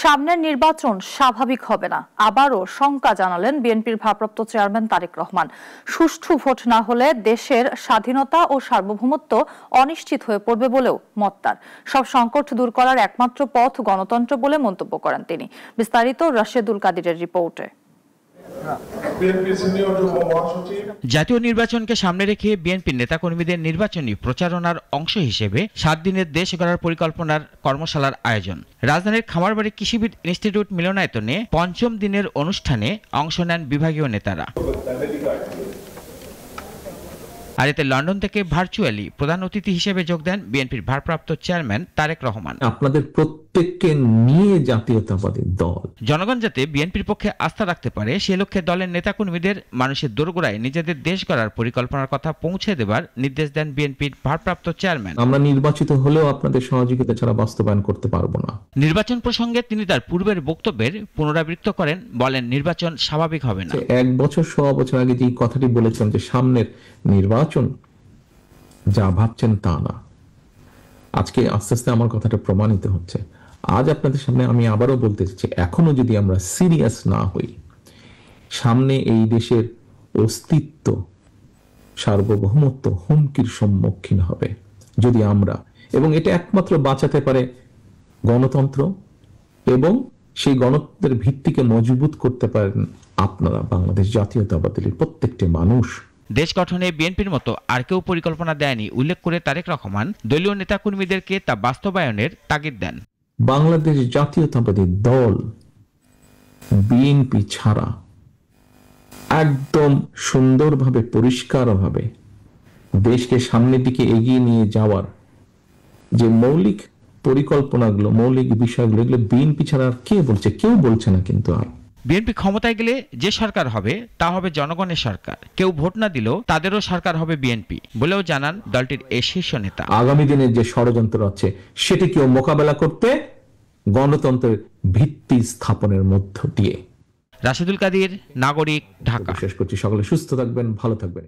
সামনের নির্বাচন স্বাভাবিক হবে না, আবারও শঙ্কা জানালেন বিএনপির ভারপ্রাপ্ত চেয়ারম্যান তারেক রহমান। সুষ্ঠু ভোট না হলে দেশের স্বাধীনতা ও সার্বভৌমত্ব অনিশ্চিত হয়ে পড়বে বলেও মত তার। সব সংকট দূর করার একমাত্র পথ গণতন্ত্র বলে মন্তব্য করেন তিনি। বিস্তারিত রাশেদুল কাদিরের রিপোর্টে। জাতীয় নির্বাচনকে সামনে রেখে বিএনপির নেতাকর্মীদের নির্বাচনী প্রচারণার অংশ হিসেবে 7 দিনের দেশ গড়ার পরিকল্পনার কর্মশালার আয়োজন। রাজধানীর খামারবাড়ি কৃষিবিদ ইনস্টিটিউট মিলনায়তনে 5ম দিনের অনুষ্ঠানে অংশ নেন বিভাগীয় নেতারা। আর এতে লন্ডন থেকে ভার্চুয়ালি প্রধান অতিথি হিসেবে যোগ দেন বিএনপির ভারপ্রাপ্ত চেয়ারম্যান তারেক রহমান। আপনাদের প্রত্যেককে নিয়ে জাতীয়তাবাদী দল, জনগণ যাতে বিএনপির পক্ষে আস্থা রাখতে পারে সে লক্ষ্যে দলের নেতাকর্মীদের মানুষের দোরগোড়ায় নিজেদের দেশ গড়ার পরিকল্পনার কথা পৌঁছে দেবার নির্দেশ দেন বিএনপির ভারপ্রাপ্ত চেয়ারম্যান। আমরা নির্বাচিত হলেও আপনাদের সহযোগিতা ছাড়া বাস্তবায়ন করতে পারবো না। নির্বাচন প্রসঙ্গে তিনি তার পূর্বের বক্তব্যের পুনরাবৃত্ত করেন, বলেন নির্বাচন স্বাভাবিক হবে না। 1 বছর 1.5 বছর আগে যে কথাটি বলেছেন যে সামনের নির্বাচন যা ভাবছেন তা না, আজকে আস্তে আস্তে আমার কথাটা প্রমাণিত হচ্ছে। আজ আপনাদের সামনে আমি আবারও বলতে চাচ্ছি, এখনো যদি আমরা সিরিয়াস না হই, সামনে এই দেশের অস্তিত্ব সার্বভৌমত্ব হুমকির সম্মুখীন হবে যদি আমরা, এবং এটা একমাত্র বাঁচাতে পারে গণতন্ত্র, এবং সেই গণতন্ত্রের ভিত্তিকে মজবুত করতে পারেন আপনারা, বাংলাদেশ জাতীয়তাবাদী দলের প্রত্যেকটি মানুষ। দেশ গঠনে বিএনপির মতো আর কেউ পরিকল্পনা দেয়নি উল্লেখ করে তারেক রহমান দলীয় নেতাকর্মীদেরকে তা বাস্তবায়নের তাগিদ দেন। বাংলাদেশ জাতীয়তাবাদী দল বিএনপি ছাড়া একদম সুন্দরভাবে পরিষ্কারভাবে দেশকে সামনের দিকে এগিয়ে নিয়ে যাওয়ার যে মৌলিক পরিকল্পনাগুলো, মৌলিক বিষয়গুলো, এগুলো বিএনপি ছাড়া আর কে বলছে? কেউ বলছে না। কিন্তু আর বিএনপি ক্ষমতায় গেলে যে সরকার হবে তা হবে জনগণের সরকার, কেউ ভোট না দিলেও তাদেরও সরকার হবে বিএনপি বলেও জানান দলটির এই শীর্ষ নেতা। আগামী দিনের যে ষড়যন্ত্র আছে সেটিকেও মোকাবেলা করতে গণতন্ত্রের ভিত্তি স্থাপনের মধ্য দিয়ে। রাশেদুল কাদির, নাগরিক, ঢাকা। শেষ করছি, সকলে সুস্থ থাকবেন, ভালো থাকবেন।